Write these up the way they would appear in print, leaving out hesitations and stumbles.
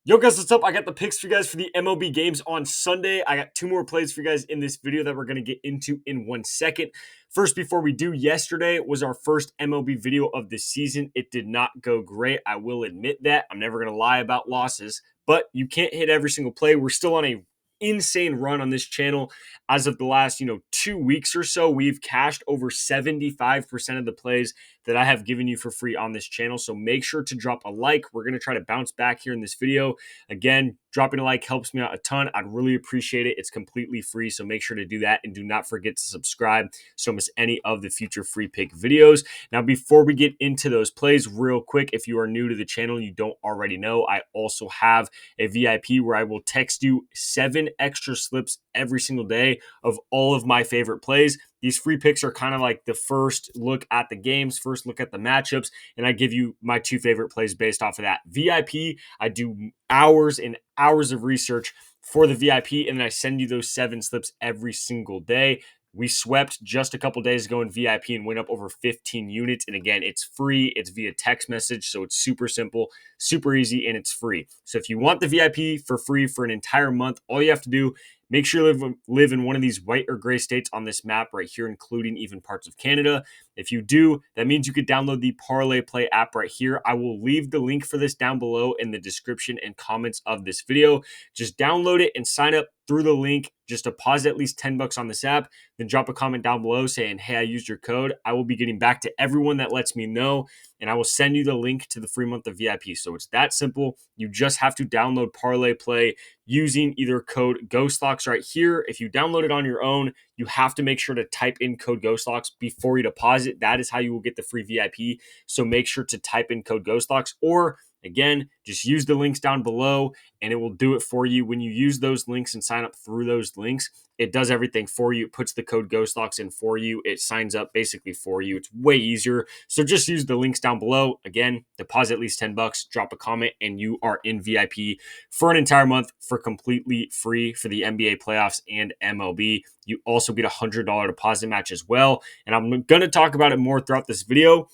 Yo guys, what's up? I got the picks for you guys for the MLB games on Sunday. I got two more plays for you guys in this video that we're going to get into in 1 second. First, before we do, yesterday was our first MLB video of the season. It did not go great. I will admit that. I'm never going to lie about losses, but you can't hit every single play. We're still on a insane run on this channel. As of the last 2 weeks or so, we've cashed over 75% of the plays that I have given you for free on this channel. So make sure to drop a like. We're going to try to bounce back here in this video. Again, dropping a like helps me out a ton. I'd really appreciate it. It's completely free, so make sure to do that, and do not forget to subscribe so you don't miss any of the future free pick videos. Now, before we get into those plays, real quick, if you are new to the channel and you don't already know, I also have a VIP where I will text you 7 extra slips every single day of all of my favorite plays. These free picks are kind of like the first look at the games, first look at the matchups, and I give you my 2 favorite plays based off of that. VIP, I do hours and hours of research for the VIP, and then I send you those 7 slips every single day. We swept just a couple days ago in VIP and went up over 15 units. And again, it's free. It's via text message, so it's super simple, super easy, and it's free. So if you want the VIP for free for an entire month, all you have to do, make sure you live in one of these white or gray states on this map right here, including even parts of Canada. If you do, that means you could download the Parlay Play app right here. I will leave the link for this down below in the description and comments of this video. Just download it and sign up through the link. Just deposit at least $10 on this app, then drop a comment down below saying, hey, I used your code. I will be getting back to everyone that lets me know, and I will send you the link to the free month of VIP. So it's that simple. You just have to download Parlay Play using either code GhostLocks right here. If you download it on your own, you have to make sure to type in code GhostLocks before you deposit. That is how you will get the free VIP. So make sure to type in code GhostLocks, or again, just use the links down below and it will do it for you. When you use those links and sign up through those links, it does everything for you. It puts the code GhostLocks in for you. It signs up basically for you. It's way easier. So just use the links down below. Again, deposit at least $10, drop a comment, and you are in VIP for an entire month for completely free for the NBA playoffs and MLB. You also get a $100 deposit match as well. And I'm going to talk about it more throughout this video.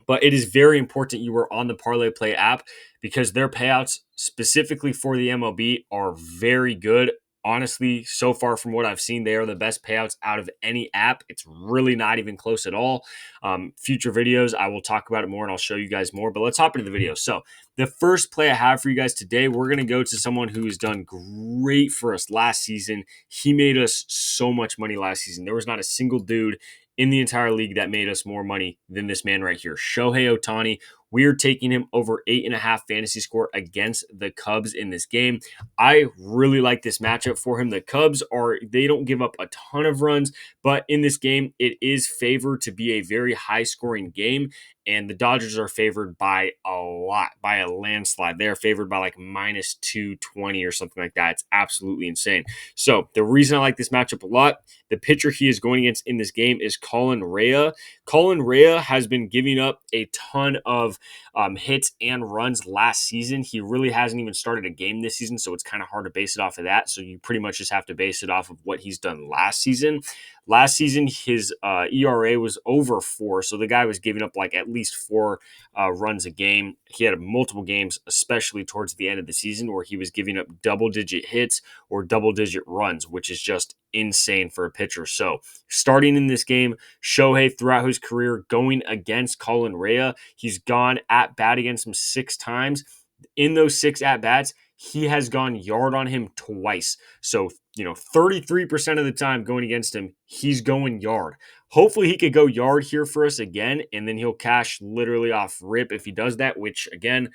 But it is very important you are on the Parlay Play app, because their payouts specifically for the MLB are very good. Honestly, so far from what I've seen, they are the best payouts out of any app. It's really not even close at all. Future videos, I will talk about it more and I'll show you guys more. But let's hop into the video. So the first play I have for you guys today, we're going to go to someone who has done great for us last season. He made us so much money last season. There was not a single dude in the entire league that made us more money than this man right here, Shohei Ohtani. We're taking him over 8.5 fantasy score against the Cubs in this game. I really like this matchup for him. The Cubs they don't give up a ton of runs, but in this game, it is favored to be a very high scoring game. And the Dodgers are favored by a lot, by a landslide. They're favored by like minus 220 or something like that. It's absolutely insane. So the reason I like this matchup a lot, the pitcher he is going against in this game is Colin Rea. Colin Rea has been giving up a ton of hits and runs last season. He really hasn't even started a game this season, so it's kind of hard to base it off of that. So you pretty much just have to base it off of what he's done last season. Last season, his ERA was over 4, so the guy was giving up like at least 4 runs a game. He had multiple games, especially towards the end of the season, where he was giving up double-digit hits or double-digit runs, which is just insane for a pitcher. So starting in this game, Shohei throughout his career going against Colin Rea, he's gone at bat against him 6 times. In those 6 at-bats, he has gone yard on him twice. So, 33% of the time going against him, he's going yard. Hopefully he could go yard here for us again, and then he'll cash literally off rip if he does that, which, again,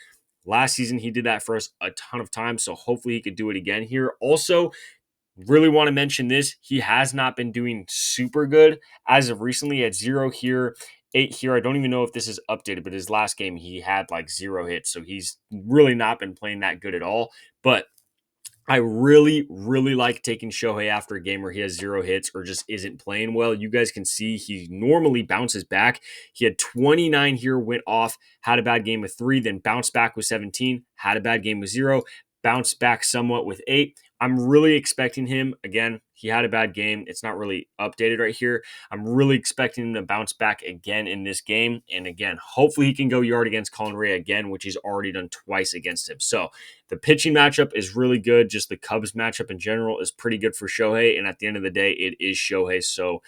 last season he did that for us a ton of times, so hopefully he could do it again here. Also, really want to mention this. He has not been doing super good as of recently. He had 0 here, 8 here. I don't even know if this is updated, but his last game he had like 0 hits. So he's really not been playing that good at all. But I really, really like taking Shohei after a game where he has 0 hits or just isn't playing well. You guys can see he normally bounces back. He had 29 here, went off, had a bad game with 3, then bounced back with 17, had a bad game with 0, bounced back somewhat with 8. I'm really expecting him, again, He had a bad game. It's not really updated right here. I'm really expecting him to bounce back again in this game. And again, hopefully he can go yard against Colin Ray again, which he's already done twice against him. So the pitching matchup is really good. Just the Cubs matchup in general is pretty good for Shohei. And at the end of the day, it is Shohei. So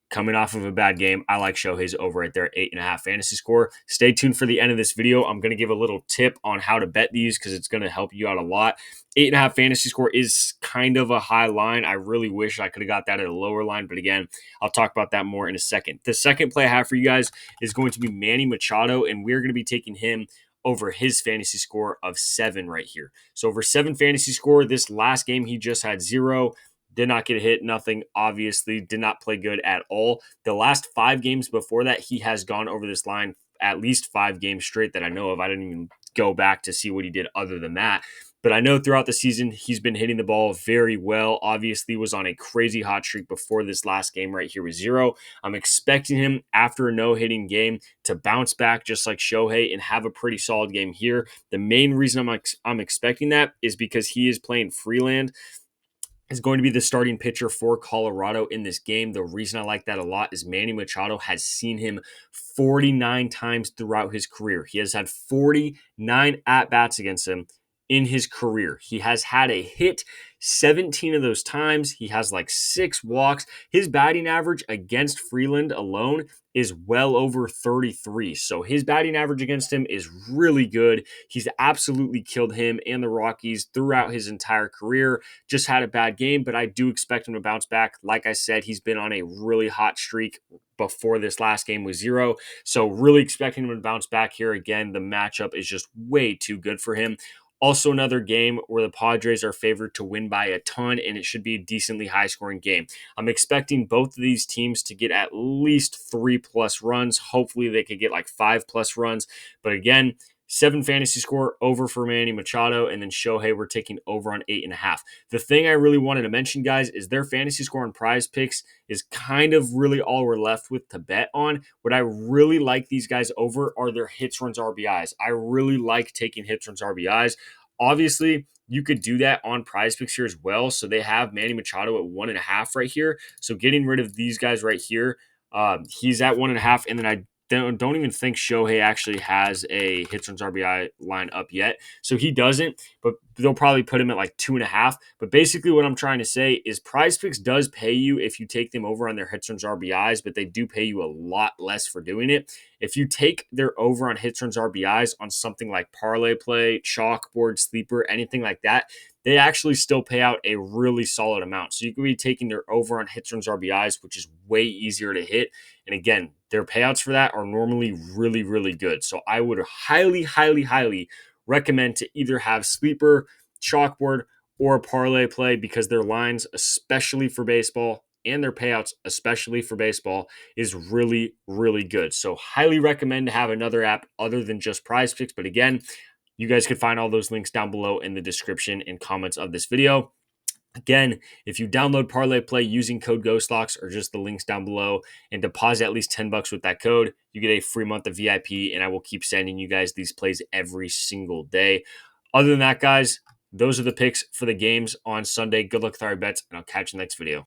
coming off of a bad game, I like Shohei's over right there, 8.5 fantasy score. Stay tuned for the end of this video. I'm going to give a little tip on how to bet these because it's going to help you out a lot. 8.5 fantasy score is kind of a high line. I really wish I could have got that at a lower line, but again, I'll talk about that more in a second. The second play I have for you guys is going to be Manny Machado, and we're going to be taking him over his fantasy score of 7 right here. So over 7 fantasy score, this last game he just had 0. Did not get a hit, nothing, obviously. Did not play good at all. The last 5 games before that, he has gone over this line at least 5 games straight that I know of. I didn't even go back to see what he did other than that. But I know throughout the season, he's been hitting the ball very well. Obviously, was on a crazy hot streak before this last game right here with 0. I'm expecting him, after a no-hitting game, to bounce back just like Shohei and have a pretty solid game here. The main reason I'm expecting that is because he is playing Freeland, is going to be the starting pitcher for Colorado in this game. The reason I like that a lot is Manny Machado has seen him 49 times throughout his career. He has had 49 at-bats against him in his career. He has had a hit 17 of those times. He has like 6 walks. His batting average against Freeland alone is well over 33. So his batting average against him is really good. He's absolutely killed him and the Rockies throughout his entire career. Just had a bad game, but I do expect him to bounce back. Like I said, he's been on a really hot streak before this last game was 0. So really expecting him to bounce back here again. The matchup is just way too good for him. Also, another game where the Padres are favored to win by a ton, and it should be a decently high-scoring game. I'm expecting both of these teams to get at least 3+ runs. Hopefully, they could get like 5+ runs. But again, 7 fantasy score over for Manny Machado, and then Shohei, we're taking over on 8.5. The thing I really wanted to mention, guys, is their fantasy score on Prizepicks is kind of really all we're left with to bet on. What I really like these guys over are their hits, runs, RBIs. I really like taking hits, runs, RBIs. Obviously, you could do that on Prizepicks here as well. So they have Manny Machado at 1.5 right here. So getting rid of these guys right here, he's at 1.5, and then I don't even think Shohei actually has a hits, runs, RBI line up yet. So he doesn't, but they'll probably put him at like 2.5. But basically what I'm trying to say is Prizepicks does pay you if you take them over on their hits, runs, RBIs, but they do pay you a lot less for doing it. If you take their over on hits, runs, RBIs on something like Parlay Play, Chalkboard, Sleeper, anything like that, they actually still pay out a really solid amount. So you could be taking their over on hits, runs, RBIs, which is way easier to hit. And again, their payouts for that are normally really, really good. So I would highly, highly, highly recommend to either have Sleeper, Chalkboard, or Parlay Play because their lines, especially for baseball, and their payouts, especially for baseball, is really, really good. So highly recommend to have another app other than just Prizepicks. But again, you guys could find all those links down below in the description and comments of this video. Again, if you download Parlay Play using code GhostLocks or just the links down below and deposit at least $10 with that code, you get a free month of VIP, and I will keep sending you guys these plays every single day. Other than that, guys, those are the picks for the games on Sunday. Good luck with our bets, and I'll catch you next video.